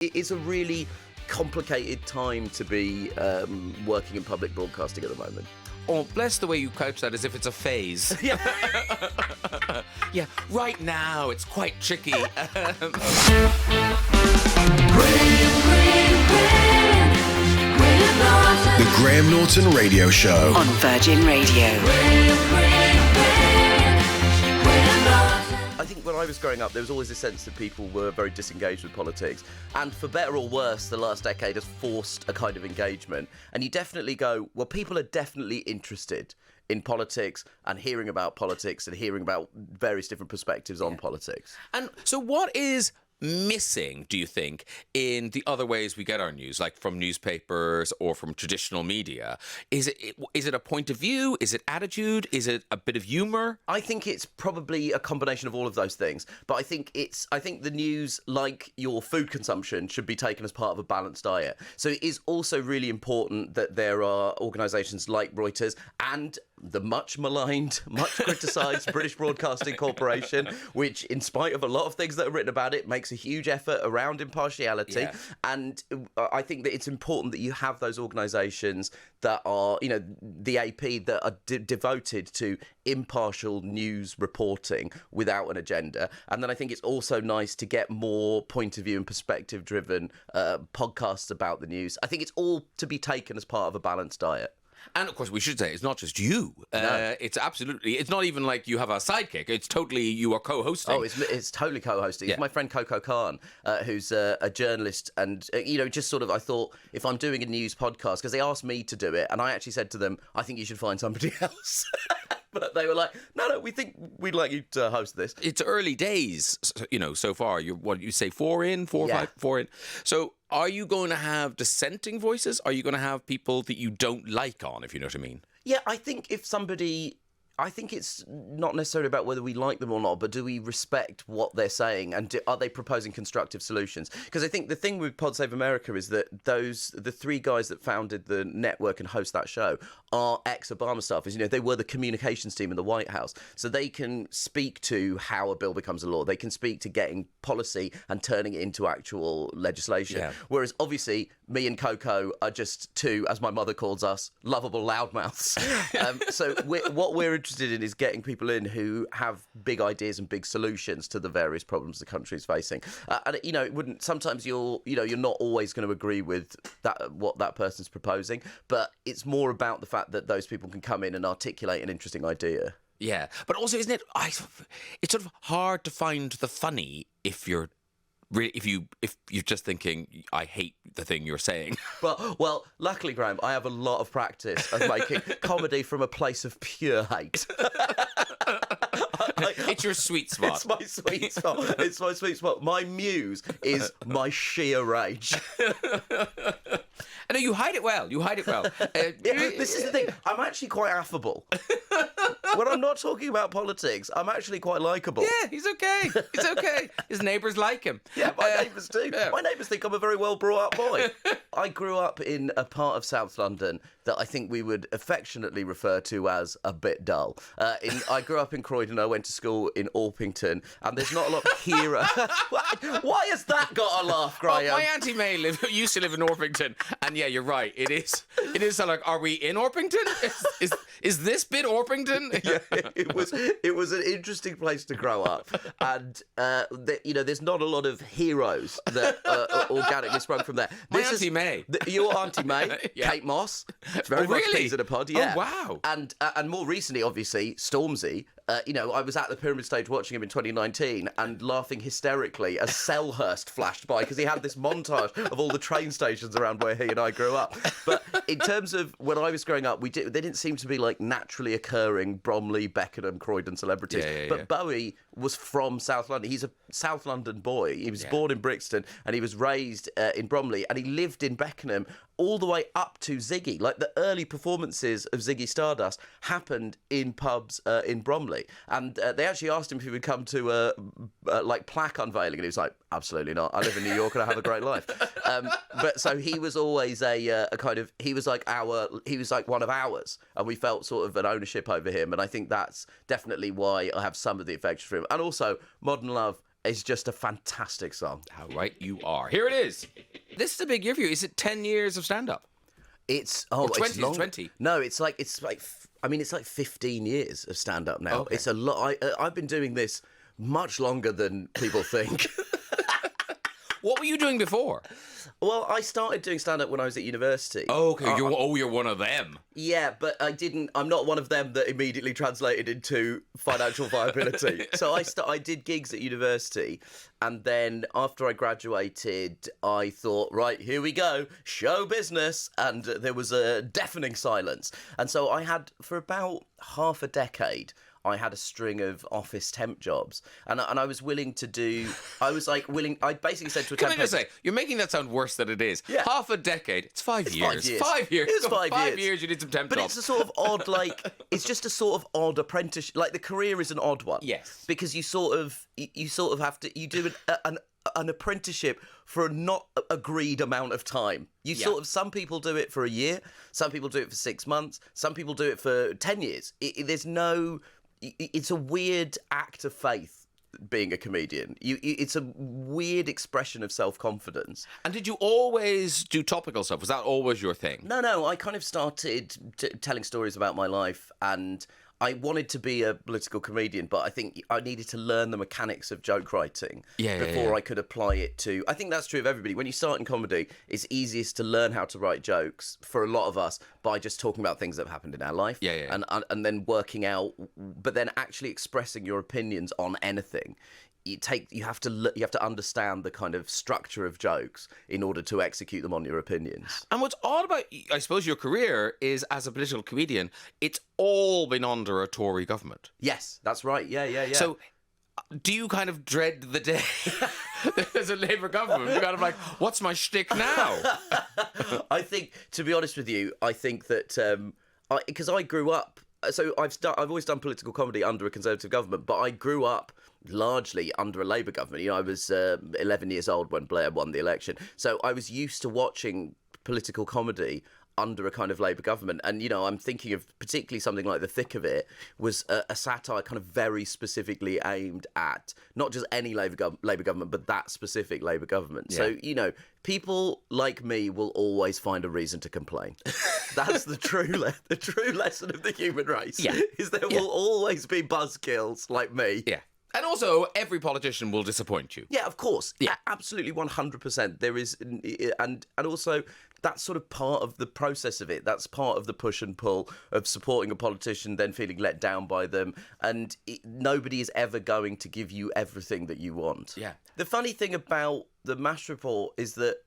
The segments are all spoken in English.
it's a really complicated time to be working in public broadcasting at the moment. Oh, bless the way you couch that as if it's a phase. Yeah. Yeah, right now it's quite tricky. The Graham Norton Radio Show on Virgin Radio. I think when I was growing up, there was always a sense that people were very disengaged with politics. And for better or worse, the last decade has forced a kind of engagement. And you definitely go, well, people are definitely interested in politics and hearing about politics and hearing about various different perspectives on politics. And so what is missing, do you think, in the other ways we get our news, like from newspapers or from traditional media? Is it a point of view? Is it attitude? Is it a bit of humour? I think it's probably a combination of all of those things. But I think the news, like your food consumption, should be taken as part of a balanced diet. So it is also really important that there are organisations like Reuters and the much maligned, much criticised British Broadcasting Corporation, which, in spite of a lot of things that are written about it, makes a huge effort around impartiality. Yeah. And I think that it's important that you have those organisations that are, the AP, that are devoted to impartial news reporting without an agenda. And then I think it's also nice to get more point of view and perspective driven podcasts about the news. I think it's all to be taken as part of a balanced diet. And of course, we should say it's not just you. No. It's not even like you have a sidekick. It's totally you are co-hosting. Oh, it's totally co-hosting. Yeah. It's my friend Coco Khan, who's a journalist. And, just sort of, I thought if I'm doing a news podcast, because they asked me to do it, and I actually said to them, I think you should find somebody else. But they were like, no, we think we'd like you to host this. It's early days, so far. You say 4 in, 4 or 5, 4 in. So are you going to have dissenting voices? Are you going to have people that you don't like on, if you know what I mean? Yeah, I think it's not necessarily about whether we like them or not, but do we respect what they're saying, and are they proposing constructive solutions? Because I think the thing with Pod Save America is that the 3 guys that founded the network and host that show are ex-Obama staffers. They were the communications team in the White House, so they can speak to how a bill becomes a law. They can speak to getting policy and turning it into actual legislation. Yeah. Whereas obviously me and Coco are just 2, as my mother calls us, lovable loudmouths. So what we're interested in is getting people in who have big ideas and big solutions to the various problems the country is facing. And it wouldn't. Sometimes you're not always going to agree with what that person's proposing, but it's more about the fact that those people can come in and articulate an interesting idea. Yeah, but also, isn't it? It's sort of hard to find the funny if you're just thinking, I hate the thing you're saying. Well, luckily, Graham, I have a lot of practice of making comedy from a place of pure hate. It's your sweet spot. It's my sweet spot. It's my sweet spot. My muse is my sheer rage. I know you hide it well. This is the thing. I'm actually quite affable. When I'm not talking about politics, I'm actually quite likeable. Yeah, he's okay. He's okay. His neighbours like him. Yeah, my neighbours do. Yeah. My neighbours think I'm a very well brought up boy. I grew up in a part of South London that I think we would affectionately refer to as a bit dull. I grew up in Croydon. I went to school in Orpington, and there's not a lot of hero. Why has that got a laugh, Graham? My Auntie May used to live in Orpington, and yeah, you're right. It is so like, are we in Orpington? Is this bit Orpington? Yeah, it was an interesting place to grow up, and there's not a lot of heroes that organically sprung from there. Auntie May, your Auntie May, yeah. Kate Moss, very much peas in a pod. Yeah. Oh wow. And more recently, obviously, Stormzy. I was at the Pyramid Stage watching him in 2019 and laughing hysterically as Selhurst flashed by because he had this montage of all the train stations around where he and I grew up. But in terms of when I was growing up, they didn't seem to be like naturally occurring Bromley, Beckenham, Croydon celebrities. But Bowie was from South London. He's a South London boy. He was born in Brixton and he was raised in Bromley, and he lived in Beckenham all the way up to Ziggy. Like the early performances of Ziggy Stardust happened in pubs in Bromley, and they actually asked him if he would come to a plaque unveiling, and he was like, absolutely not. I live in New York and I have a great life. But so he was always he was like one of ours, and we felt sort of an ownership over him, and I think that's definitely why I have some of the affection for him. And also, Modern Love is just a fantastic song. How right you are. Here it is. This is a big year for you. Is it 10 years of stand-up? It's 20, it's long. 20. No, it's like 15 years of stand up now. Okay. It's a lot. I've been doing this much longer than people think. What were you doing before? Well, I started doing stand up when I was at university. Oh, okay. You're one of them. Yeah, but I'm not one of them that immediately translated into financial viability. So I did gigs at university, and then after I graduated, I thought, right, here we go, show business, and there was a deafening silence. And so I had, for about half a decade, I had a string of office temp jobs, and I was willing to do. I basically said to a temp. Can I just say, you're making that sound worse than it is. Yeah. Half a decade. It's 5 years. 5 years. 5 years. It's 5 years. 5 years. You need some temp But jobs. it's a sort of odd, it's just a sort of odd apprenticeship. Like the career is an odd one. Yes. Because you sort of have to do an apprenticeship for a not agreed amount of time. Some people do it for a year, some people do it for 6 months, some people do it for 10 years. It's a weird act of faith being a comedian. It's a weird expression of self-confidence. And did you always do topical stuff? Was that always your thing? No, I kind of started telling stories about my life, and I wanted to be a political comedian, but I think I needed to learn the mechanics of joke writing before I could apply it to... I think that's true of everybody. When you start in comedy, it's easiest to learn how to write jokes, for a lot of us, by just talking about things that have happened in our life. And then working out, but then actually expressing your opinions on anything. You have to understand the kind of structure of jokes in order to execute them on your opinions. And what's odd about, I suppose, your career is, as a political comedian, it's all been under a Tory government. Yes, that's right. Yeah. So, do you kind of dread the day there's a Labour government? You're kind of like, what's my shtick now? I think, to be honest with you, I think that because I grew up. So I've always done political comedy under a Conservative government, but I grew up largely under a Labour government. I was 11 years old when Blair won the election, so I was used to watching political comedy under a kind of Labour government. And, I'm thinking of particularly something like The Thick of It was a satire kind of very specifically aimed at not just any Labour government, but that specific Labour government. Yeah. So, people like me will always find a reason to complain. That's the true lesson of the human race. Yeah. Is there will always be buzzkills like me. Yeah. And also, every politician will disappoint you. Yeah, of course. Yeah, absolutely, 100%. There is, and also that's sort of part of the process of it. That's part of the push and pull of supporting a politician, then feeling let down by them, and nobody is ever going to give you everything that you want. Yeah. The funny thing about the MASH report is that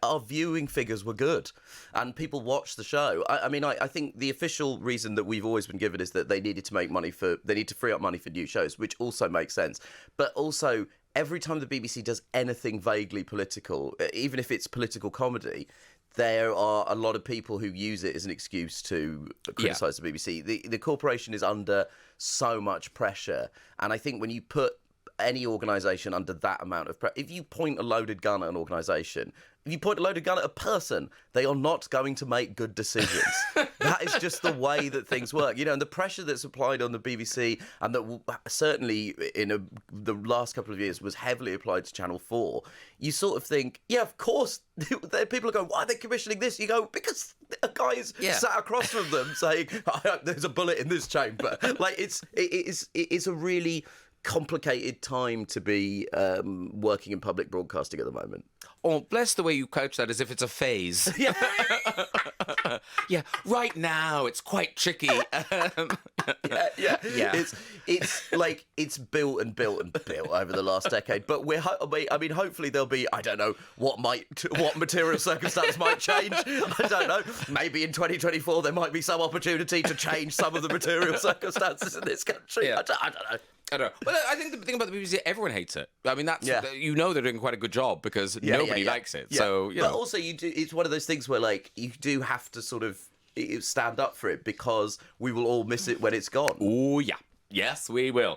our viewing figures were good and people watched the show. I think the official reason that we've always been given is that they needed to free up money for new shows, which also makes sense. But also, every time the BBC does anything vaguely political, even if it's political comedy, there are a lot of people who use it as an excuse to criticise the BBC. The corporation is under so much pressure, and I think when you put any organisation under that amount of pressure, if you point a loaded gun at an organisation, if you point a loaded gun at a person, they are not going to make good decisions. That is just the way that things work, and the pressure that's applied on the BBC, and that certainly in the last couple of years was heavily applied to Channel 4. You sort of think, yeah, of course, people are going, why are they commissioning this? You go, because a guy is sat across from them saying, there's a bullet in this chamber. Like, it's a really complicated time to be working in public broadcasting at the moment. Oh, bless the way you couch that, as if it's a phase. Yeah. Yeah, right now it's quite tricky. Yeah. It's like it's built and built and built over the last decade. But hopefully there'll be, I don't know what material circumstance might change. I don't know. Maybe in 2024 there might be some opportunity to change some of the material circumstances in this country. Yeah. I don't know. I don't know. But I think the thing about the BBC, everyone hates it. I mean, that's they're doing quite a good job because nobody likes it. Yeah. So, but also, it's one of those things where, like, you do have to sort of stand up for it because we will all miss it when it's gone. Oh, yeah. Yes, we will.